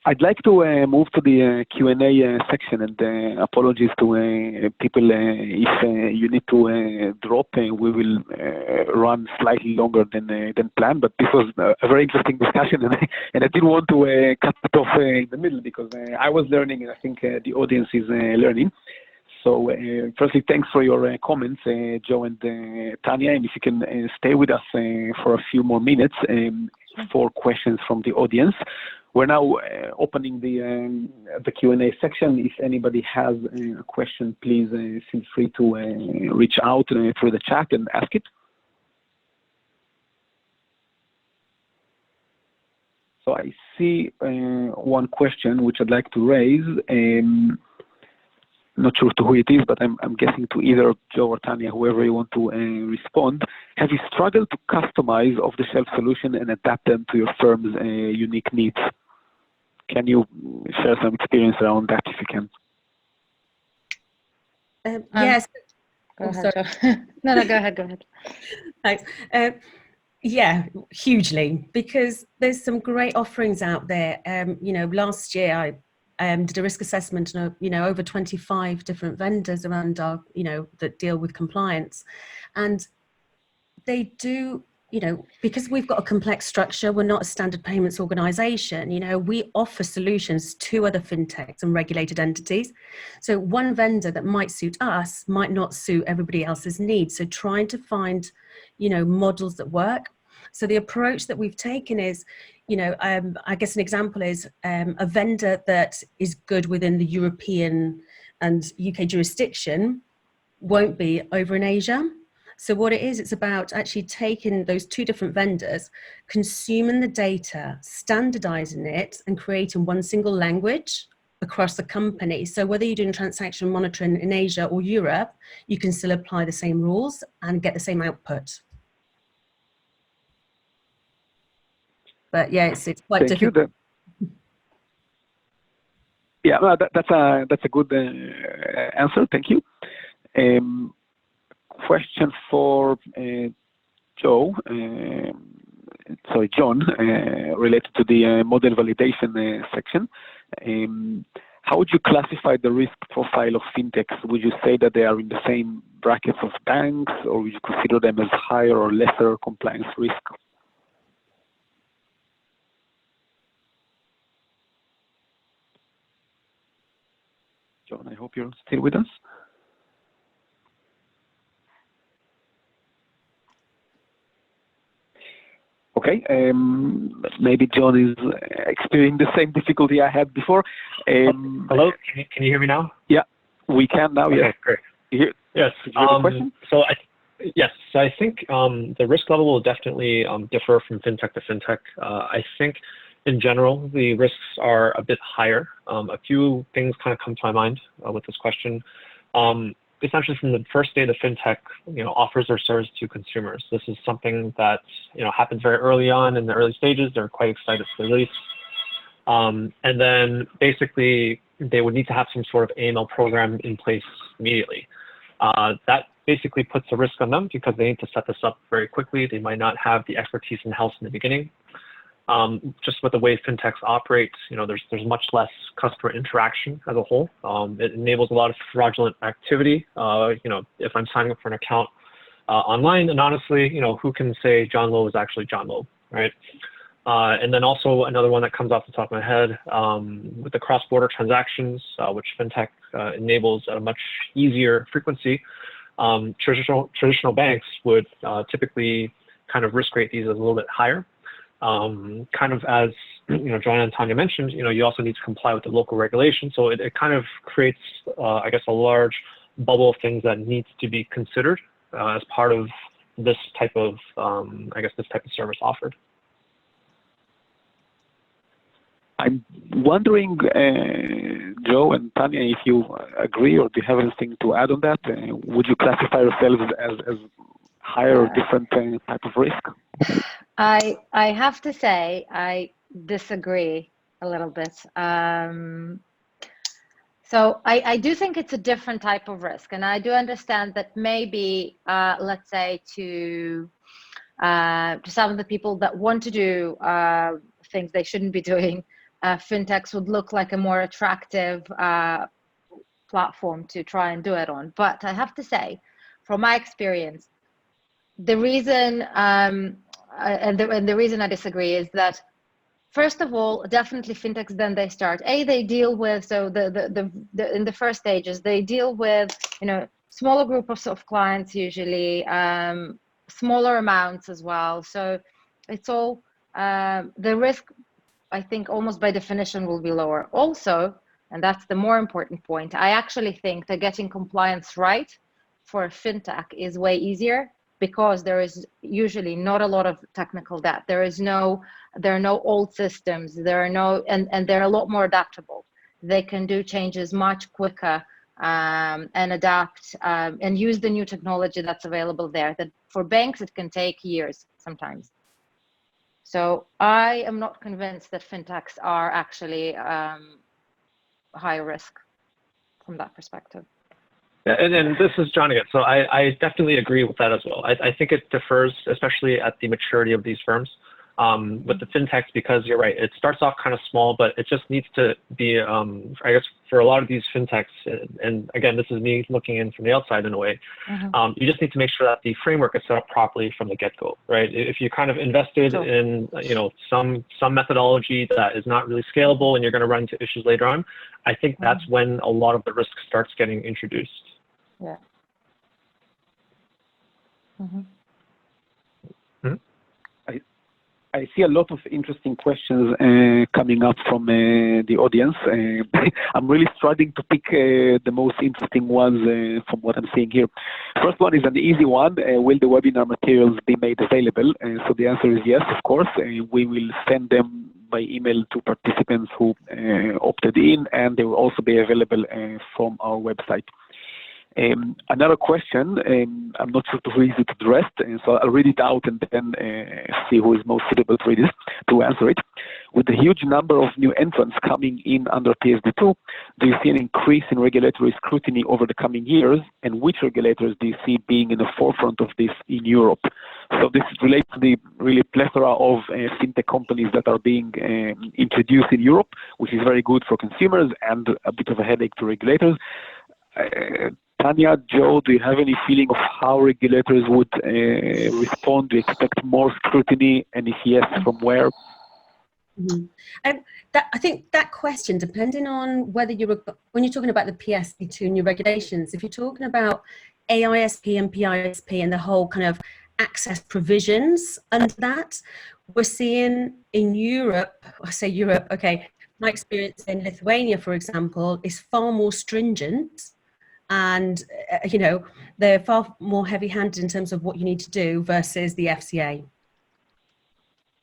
I'd like to move to the Q&A section, and apologies to people if you need to drop. We will run slightly longer than planned, but this was a very interesting discussion, and I didn't want to cut it off in the middle, because I was learning, and I think the audience is learning. So firstly, thanks for your comments, Joe and Tanya, and if you can stay with us for a few more minutes for questions from the audience. We're now opening the Q&A section. If anybody has a question, please feel free to reach out through the chat and ask it. So I see one question which I'd like to raise. Not sure to who it is, but I'm guessing to either Joe or Tanya, whoever you want to respond. Have you struggled to customize off-the-shelf solution and adapt them to your firm's unique needs? Can you share some experience around that if you can? Yes. Go ahead, Joe. No, go ahead. Thanks. Yeah, hugely, because there's some great offerings out there. Last year I did a risk assessment and over 25 different vendors around our that deal with compliance, and they do. Because we've got a complex structure, we're not a standard payments organization, we offer solutions to other fintechs and regulated entities. So one vendor that might suit us might not suit everybody else's needs. So trying to find, models that work. So the approach that we've taken is, I guess an example is a vendor that is good within the European and UK jurisdiction won't be over in Asia. So what it is, it's about actually taking those two different vendors, consuming the data, standardizing it, and creating one single language across the company. So whether you're doing transaction monitoring in Asia or Europe, you can still apply the same rules and get the same output. But yeah, it's quite difficult. Yeah, no, that's a good answer. Thank you. Question for John, related to the model validation section. How would you classify the risk profile of fintechs? Would you say that they are in the same brackets of banks, or would you consider them as higher or lesser compliance risk? John, I hope you're still with us. Okay, maybe John is experiencing the same difficulty I had before. Hello, can you hear me now? Yeah, we can now. Okay, yes, great. Yes. Did you have a question? So I think the risk level will definitely differ from fintech to fintech. I think in general the risks are a bit higher. A few things kind of come to my mind with this question. Essentially, from the first day the fintech offers their service to consumers, this is something that happens very early on in the early stages. They're quite excited for the release, and then basically they would need to have some sort of AML program in place immediately. That basically puts a risk on them because they need to set this up very quickly. They might not have the expertise in-house in the beginning. Just with the way fintechs operate, there's much less customer interaction as a whole. It enables a lot of fraudulent activity. If I'm signing up for an account online, and honestly, who can say John Lowe is actually John Lowe, right? And then also another one that comes off the top of my head, with the cross-border transactions, which fintech enables at a much easier frequency. Traditional banks would typically kind of risk rate these as a little bit higher. Kind of as Joanna and Tanya mentioned, you also need to comply with the local regulation. So it kind of creates, I guess, a large bubble of things that needs to be considered as part of this type of, this type of service offered. I'm wondering, Joe and Tanya, if you agree or do you have anything to add on that? Would you classify yourselves as higher or different type of risk? I have to say I disagree a little bit. So I do think it's a different type of risk, and I do understand that maybe, let's say, to some of the people that want to do things they shouldn't be doing, fintechs would look like a more attractive platform to try and do it on. But I have to say, from my experience, the reason and the reason I disagree is that, first of all, definitely fintechs, then they start. They deal with, so in the first stages, they deal with, smaller groups of clients usually, smaller amounts as well. So it's all, the risk, I think, almost by definition will be lower. Also, and that's the more important point, I actually think that getting compliance right for a fintech is way easier, because there is usually not a lot of technical debt. There are no old systems. There are no, and they're a lot more adaptable. They can do changes much quicker and adapt and use the new technology that's available there. That for banks, it can take years sometimes. So I am not convinced that fintechs are actually high risk from that perspective. And this is John again. So I definitely agree with that as well. I think it differs, especially at the maturity of these firms. With the FinTechs, because you're right, it starts off kind of small, but it just needs to be, I guess, for a lot of these FinTechs, and again, this is me looking in from the outside in a way, you just need to make sure that the framework is set up properly from the get-go, right? If you kind of invested in, some methodology that is not really scalable and you're going to run into issues later on, I think that's when a lot of the risk starts getting introduced. Yeah. I see a lot of interesting questions coming up from the audience. I'm really struggling to pick the most interesting ones from what I'm seeing here. First one is an easy one. Will the webinar materials be made available? So the answer is yes, of course. We will send them by email to participants who opted in, and they will also be available from our website. Another question, I'm not sure who is it addressed, so I'll read it out and then see who is most suitable to answer it. With the huge number of new entrants coming in under PSD2, do you see an increase in regulatory scrutiny over the coming years, and which regulators do you see being in the forefront of this in Europe? So this relates to the really plethora of fintech companies that are being introduced in Europe, which is very good for consumers and a bit of a headache to regulators. Tanya, Joe, do you have any feeling of how regulators would respond? Do you expect more scrutiny? And if yes, from where? I think that question, depending on whether when you're talking about the PSD2 new regulations, if you're talking about AISP and PISP and the whole kind of access provisions under that, we're seeing in Europe, I say Europe, okay, my experience in Lithuania, for example, is far more stringent. And, they're far more heavy-handed in terms of what you need to do versus the FCA.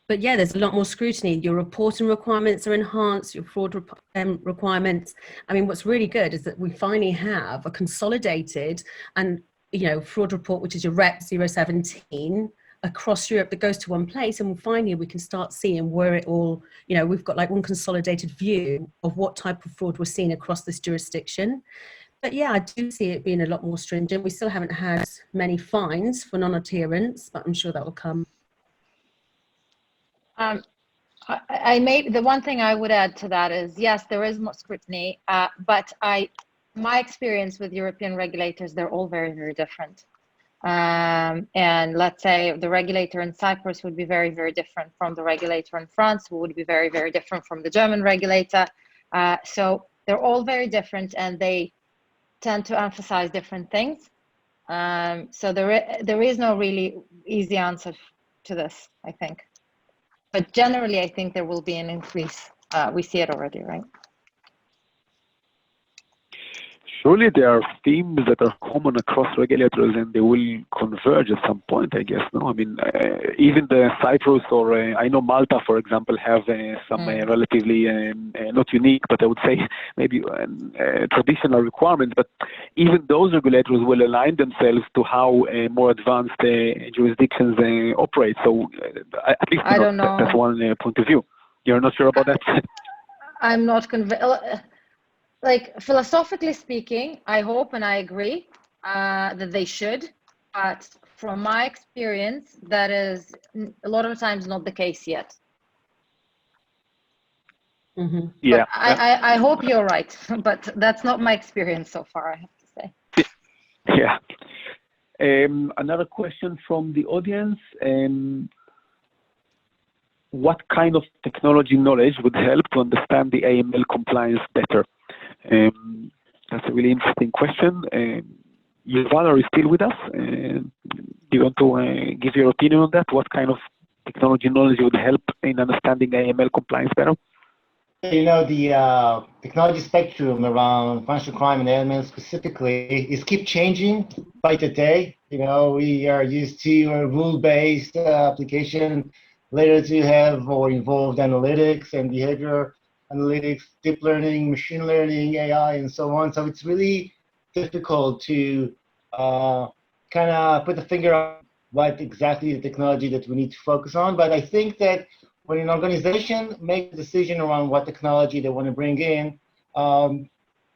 But yeah, there's a lot more scrutiny. Your reporting requirements are enhanced, your fraud requirements. I mean, what's really good is that we finally have a consolidated and, fraud report, which is your REP 017 across Europe that goes to one place. And finally, we can start seeing where it all, we've got like one consolidated view of what type of fraud we're seeing across this jurisdiction. But yeah, I do see it being a lot more stringent. We still haven't had many fines for non-adherence, but I'm sure that will come. The one thing I would add to that is, yes, there is more scrutiny, but my experience with European regulators, they're all very, very different. And let's say the regulator in Cyprus would be very, very different from the regulator in France, who would be very, very different from the German regulator. So they're all very different, and they tend to emphasize different things. So there is no really easy answer to this, I think. But generally, I think there will be an increase. We see it already, right? Surely there are themes that are common across regulators and they will converge at some point, I guess, no? I mean, even the Cyprus or I know Malta, for example, have some relatively, not unique, but I would say maybe traditional requirements, but even those regulators will align themselves to how more advanced jurisdictions operate. So at least I don't know. That's one point of view. You're not sure about that? I'm not convinced. Like, philosophically speaking, I hope and I agree that they should, but from my experience, that is a lot of times not the case yet. Yeah. I hope you're right, but that's not my experience so far, I have to say. Yeah. Another question from the audience. What kind of technology knowledge would help to understand the AML compliance better? That's a really interesting question. Yuval, are you still with us? Do you want to give your opinion on that? What kind of technology knowledge would help in understanding AML compliance better? The technology spectrum around financial crime and AML specifically is keep changing by the day. We are used to a rule-based application, later to have more involved analytics and behavior analytics, deep learning, machine learning, AI, and so on. So it's really difficult to kind of put the finger on what exactly the technology that we need to focus on. But I think that when an organization makes a decision around what technology they want to bring in,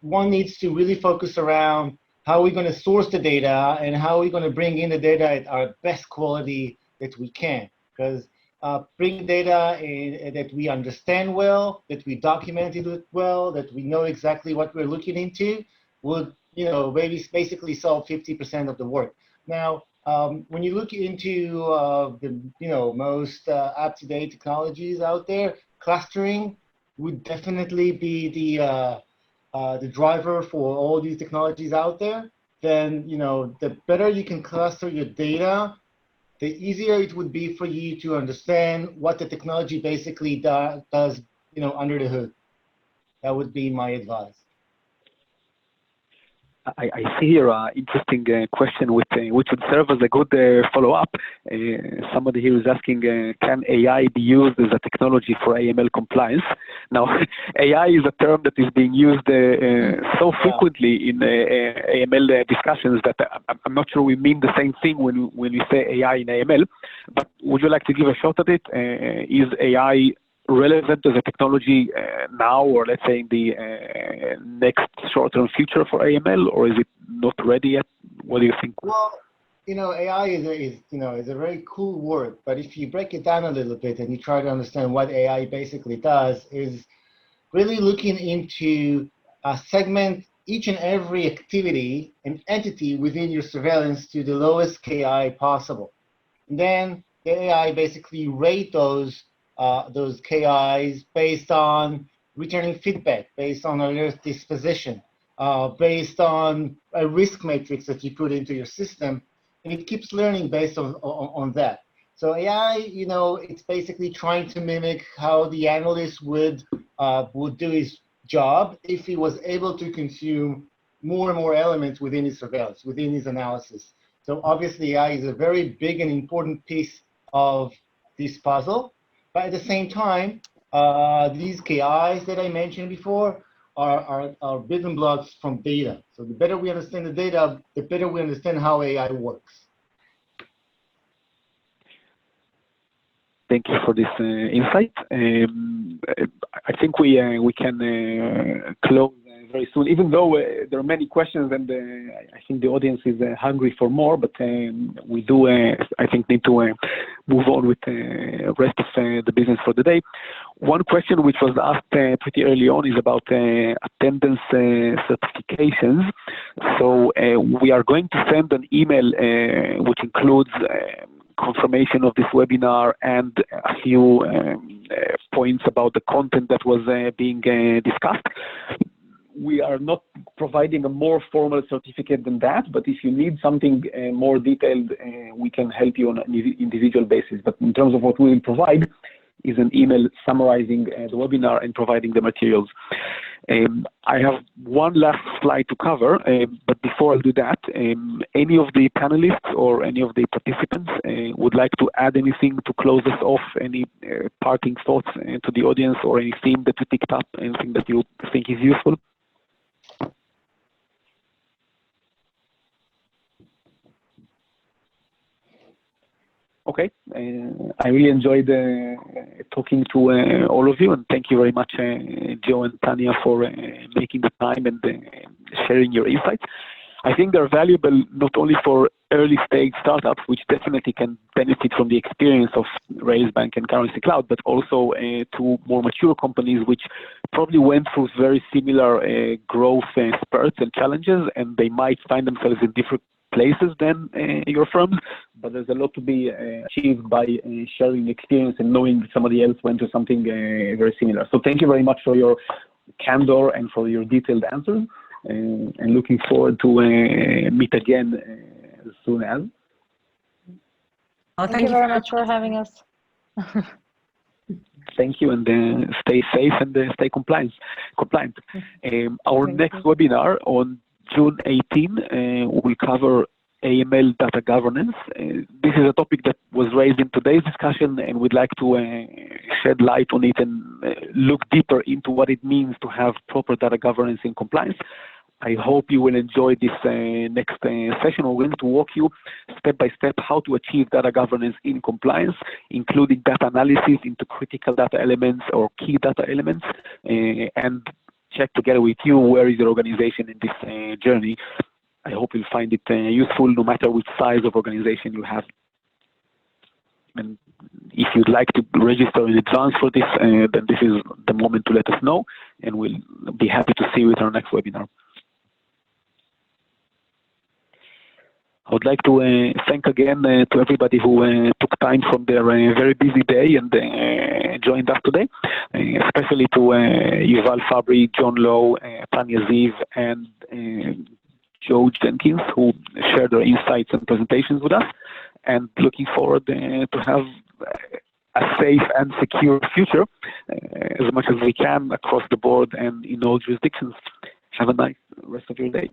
one needs to really focus around how are we going to source the data, and how are we going to bring in the data at our best quality that we can. Because bring data that we understand well, that we documented it well, that we know exactly what we're looking into, would maybe basically solve 50% of the work. Now, when you look into the most up-to-date technologies out there, clustering would definitely be the driver for all these technologies out there. Then the better you can cluster your data, the easier it would be for you to understand what the technology basically does under the hood. That would be my advice. I see here an interesting question which would serve as a good follow-up. Somebody here is asking, can AI be used as a technology for AML compliance? Now, AI is a term that is being used so frequently in AML discussions that I'm not sure we mean the same thing when we say AI in AML. But would you like to give a shot at it? Is AI relevant as a technology now, or let's say in the next short-term future for AML, or is it not ready yet? What do you think? Well, AI is a very cool word, but if you break it down a little bit and you try to understand what AI basically does, is really looking into segment each and every activity and entity within your surveillance to the lowest KI possible. And then the AI basically rate those KIs based on returning feedback, based on alert disposition, based on a risk matrix that you put into your system, and it keeps learning based on that. So AI, it's basically trying to mimic how the analyst would do his job if he was able to consume more and more elements within his surveillance, within his analysis. So obviously AI is a very big and important piece of this puzzle. But at the same time, these KIs that I mentioned before are building blocks from data. So the better we understand the data, the better we understand how AI works. Thank you for this insight. I think we can close very soon, even though there are many questions, and I think the audience is hungry for more, but we do, I think, need to move on with the rest of the business for the day. One question which was asked pretty early on is about attendance certifications. So we are going to send an email which includes confirmation of this webinar and a few points about the content that was being discussed. We are not providing a more formal certificate than that, but if you need something more detailed, we can help you on an individual basis. But in terms of what we will provide is an email summarizing the webinar and providing the materials. I have one last slide to cover, but before I do that, any of the panelists or any of the participants would like to add anything to close us off, any parting thoughts to the audience, or any theme that you picked up, anything that you think is useful? Okay, I really enjoyed talking to all of you, and thank you very much, Joe and Tanya, for making the time and sharing your insights. I think they're valuable not only for early stage startups, which definitely can benefit from the experience of Railsbank and Currency Cloud, but also to more mature companies which probably went through very similar growth spurts and challenges, and they might find themselves in different places than your firms, but there's a lot to be achieved by sharing experience and knowing that somebody else went through something very similar. So thank you very much for your candor and for your detailed answers, and looking forward to meet again as soon as. Thank you very much for having us. Thank you, and stay safe and stay compliant. Our next webinar on June 18 will cover AML data governance. This is a topic that was raised in today's discussion, and we'd like to shed light on it and look deeper into what it means to have proper data governance in compliance. I hope you will enjoy this next session. We're going to walk you step by step how to achieve data governance in compliance, including data analysis into critical data elements or key data elements, and check together with you where is your organization in this journey. I hope you'll find it useful no matter which size of organization you have. And if you'd like to register in advance for this, then this is the moment to let us know, and we'll be happy to see you at our next webinar. I would like to thank again to everybody who took time from their very busy day and joined us today, especially to Yuval Fabry, John Lowe, Tanya Ziv, and Joe Jenkins, who shared their insights and presentations with us, and looking forward to have a safe and secure future as much as we can across the board and in all jurisdictions. Have a nice rest of your day.